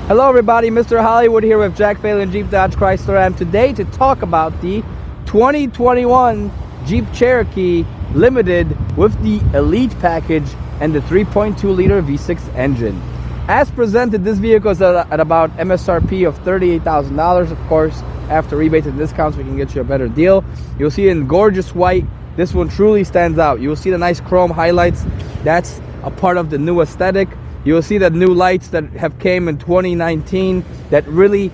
Hello everybody, Mr. Hollywood here with Jack Phelan Jeep Dodge Chrysler Ram today to talk about the 2021 Jeep Cherokee Limited with the Elite package and the 3.2 liter V6 engine. As presented, this vehicle is at about MSRP of $38,000. Of course, after rebates and discounts, we can get you a better deal. You'll see in gorgeous white. This one truly stands out. You will see the nice chrome highlights. That's a part of the new aesthetic. You will see the new lights that have came in 2019 that really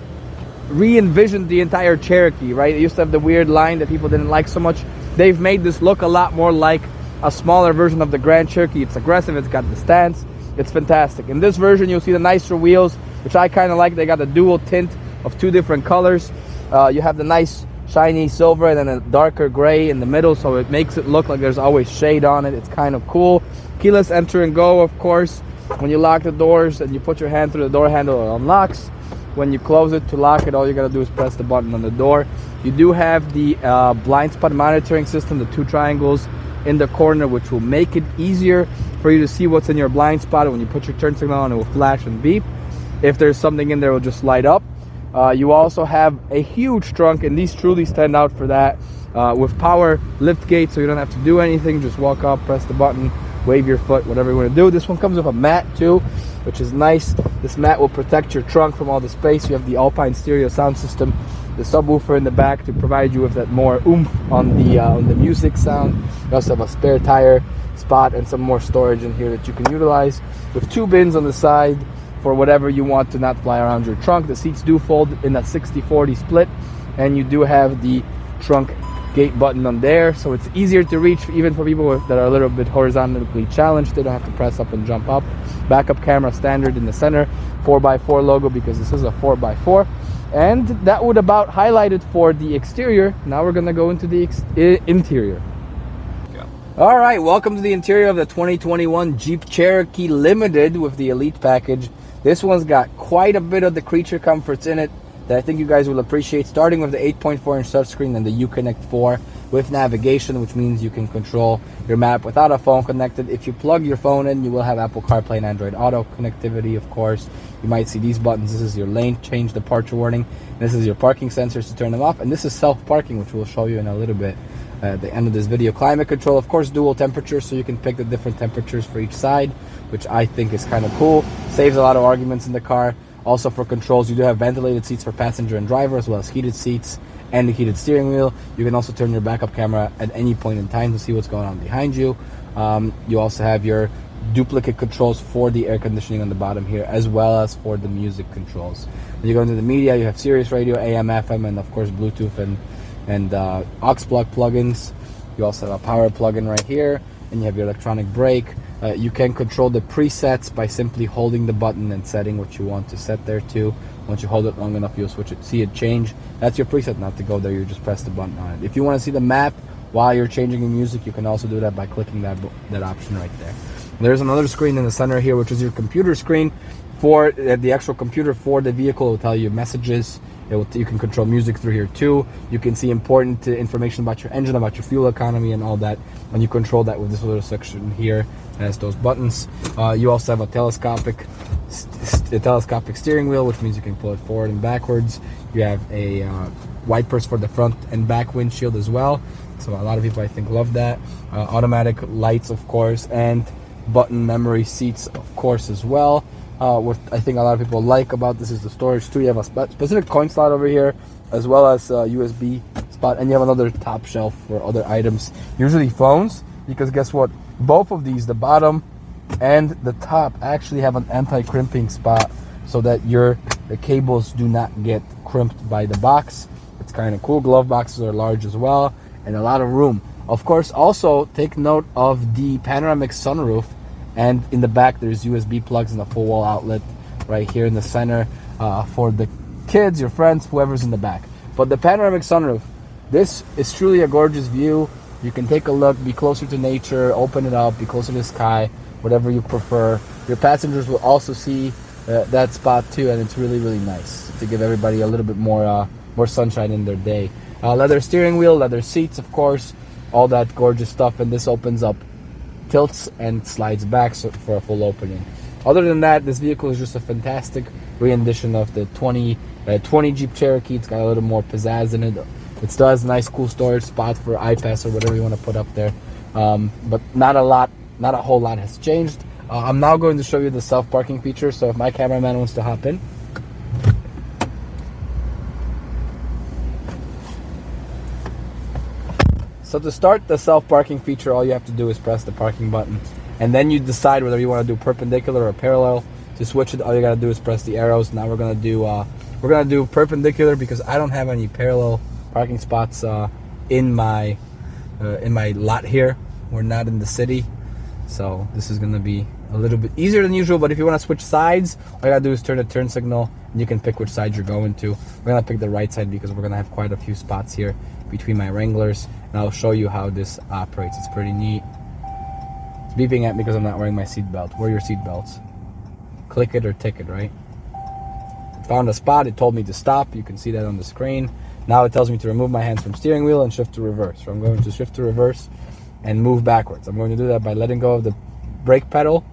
re-envisioned the entire Cherokee, right? It used to have the weird line that people didn't like so much. They've made this look a lot more like a smaller version of the Grand Cherokee. It's aggressive, it's got the stance, it's fantastic. In this version, you'll see the nicer wheels, which I kind of like. They got the dual tint of two different colors. You have the nice shiny silver and then a darker gray in the middle, so it makes it look like there's always shade on it. It's kind of cool. Keyless enter and go, of course. When you lock the doors and you put your hand through the door handle, it unlocks. When you close it to lock it, all you gotta do is press the button on the door. You do have the blind spot monitoring system, the two triangles in the corner, which will make it easier for you to see what's in your blind spot. When you put your turn signal on, it will flash and beep. If there's something in there, it will just light up. You also have a huge trunk, and these truly stand out for that, with power lift gate, so you don't have to do anything. Just walk up, press the button, wave your foot, whatever you want to do. This one comes with a mat too, which is nice. This mat will protect your trunk from all the space. You have the Alpine stereo sound system, the subwoofer in the back to provide you with that more oomph on the music sound. You also have a spare tire spot and some more storage in here that you can utilize, with two bins on the side for whatever you want to not fly around your trunk. The seats do fold in a 60-40 split, and you do have the trunk gate button on there, so it's easier to reach even for people that are a little bit horizontally challenged. They don't have to press up and jump up. Backup camera standard in the center, 4x4 logo because this is a 4x4, and that would about highlight it for the exterior. Now we're gonna go into the interior. All right, welcome to the interior of the 2021 Jeep Cherokee Limited with the Elite package. This one's got quite a bit of the creature comforts in it that I think you guys will appreciate, starting with the 8.4-inch touchscreen and the Uconnect 4 with navigation, which means you can control your map without a phone connected. If you plug your phone in, you will have Apple CarPlay and Android Auto connectivity, of course. You might see these buttons. This is your lane change departure warning. This is your parking sensors to turn them off, and this is self-parking, which we'll show you in a little bit at the end of this video. Climate control, of course, dual temperature, so you can pick the different temperatures for each side, which I think is kind of cool. Saves a lot of arguments in the car. Also, for controls, you do have ventilated seats for passenger and driver, as well as heated seats and the heated steering wheel. You can also turn your backup camera at any point in time to see what's going on behind you. You also have your duplicate controls for the air conditioning on the bottom here, as well as for the music controls. When you go into the media, you have Sirius radio, AM, FM, and of course Bluetooth and aux plug plugins. You also have a power plug-in right here, and you have your electronic brake. You can control the presets by simply holding the button and setting what you want to set there to. Once you hold it long enough, you'll switch it, see it change. That's your preset. Not to go there, you just press the button on it. If you want to see the map while you're changing your music, you can also do that by clicking that option right there. There's another screen in the center here, which is your computer screen. For the actual computer for the vehicle, it will tell you messages. You can control music through here too. You can see important information about your engine, about your fuel economy, and all that. And you control that with this little section here that has those buttons. You also have a telescopic steering wheel, which means you can pull it forward and backwards. You have a wipers for the front and back windshield as well. So a lot of people, I think, love that. Automatic lights, of course, and button memory seats, of course, as well. What I think a lot of people like about this is the storage too. You have a specific coin slot over here, as well as a USB spot, and you have another top shelf for other items, usually phones, because guess what? Both of these, the bottom and the top, actually have an anti-crimping spot so that the cables do not get crimped by the box. It's kind of cool. Glove boxes are large as well, and a lot of room. Of course, also take note of the panoramic sunroof. And in the back, there's USB plugs and a full wall outlet right here in the center for the kids, your friends, whoever's in the back. But the panoramic sunroof, this is truly a gorgeous view. You can take a look, be closer to nature, open it up, be closer to the sky, whatever you prefer. Your passengers will also see that spot too, and it's really, really nice to give everybody a little bit more sunshine in their day. Leather steering wheel, leather seats, of course, all that gorgeous stuff. And this opens up, tilts and slides back for a full opening. Other than that, this vehicle is just a fantastic rendition of the 20 Jeep Cherokee. It's got a little more pizzazz in it. It still has a nice cool storage spot for iPads or whatever you want to put up there, but not a whole lot has changed. I'm now going to show you the self-parking feature, so if my cameraman wants to hop in. So to start the self-parking feature, all you have to do is press the parking button, and then you decide whether you want to do perpendicular or parallel. To switch it, all you gotta do is press the arrows. Now we're gonna do perpendicular because I don't have any parallel parking spots in my lot here. We're not in the city, so this is gonna be a little bit easier than usual. But if you want to switch sides, all you gotta do is turn the turn signal, and you can pick which side you're going to. We're gonna pick the right side because we're gonna have quite a few spots here between my Wranglers, and I'll show you how this operates. It's pretty neat. It's beeping at me because I'm not wearing my seatbelt. Wear your seatbelts. Click it or tick it, right? It found a spot. It told me to stop. You can see that on the screen. Now it tells me to remove my hands from steering wheel and shift to reverse. So I'm going to shift to reverse and move backwards. I'm going to do that by letting go of the brake pedal.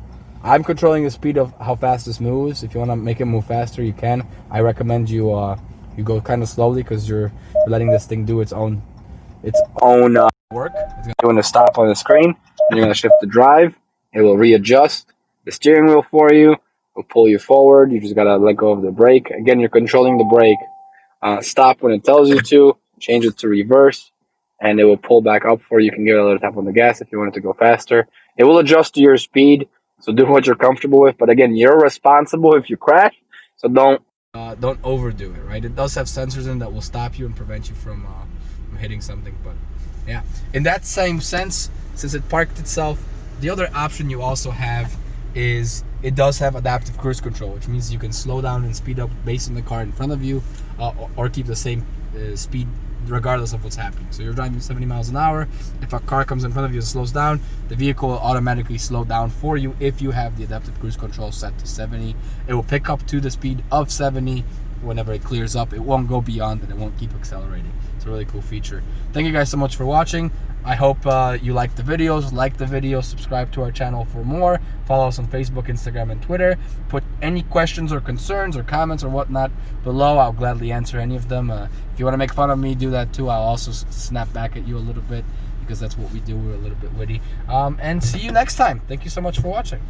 I'm controlling the speed of how fast this moves. If you want to make it move faster, you can. I recommend you go kind of slowly because you're letting this thing do its own work. It's going to stop on the screen. And you're going to shift to drive. It will readjust the steering wheel for you. Will pull you forward. You just got to let go of the brake. Again, you're controlling the brake. Stop when it tells you to. Change it to reverse, and it will pull back up for you. You can give it a little tap on the gas if you want it to go faster. It will adjust to your speed, so do what you're comfortable with. But again, you're responsible if you crash, so don't overdo it, right? It does have sensors in that will stop you and prevent you from hitting something. But yeah, in that same sense, since it parked itself, the other option you also have is it does have adaptive cruise control, which means you can slow down and speed up based on the car in front of you, or keep the same speed regardless of what's happening. So you're driving 70 miles an hour. If a car comes in front of you and slows down, the vehicle will automatically slow down for you if you have the adaptive cruise control set to 70. It will pick up to the speed of 70 whenever it clears up. It won't go beyond, and it won't keep accelerating. It's a really cool feature. Thank you guys so much for watching. I hope you liked the videos. Like the video, subscribe to our channel for more. Follow us on Facebook, Instagram, and Twitter. Put any questions or concerns or comments or whatnot below. I'll gladly answer any of them. If you want to make fun of me, do that too. I'll also snap back at you a little bit because that's what we do. We're a little bit witty. And see you next time. Thank you so much for watching.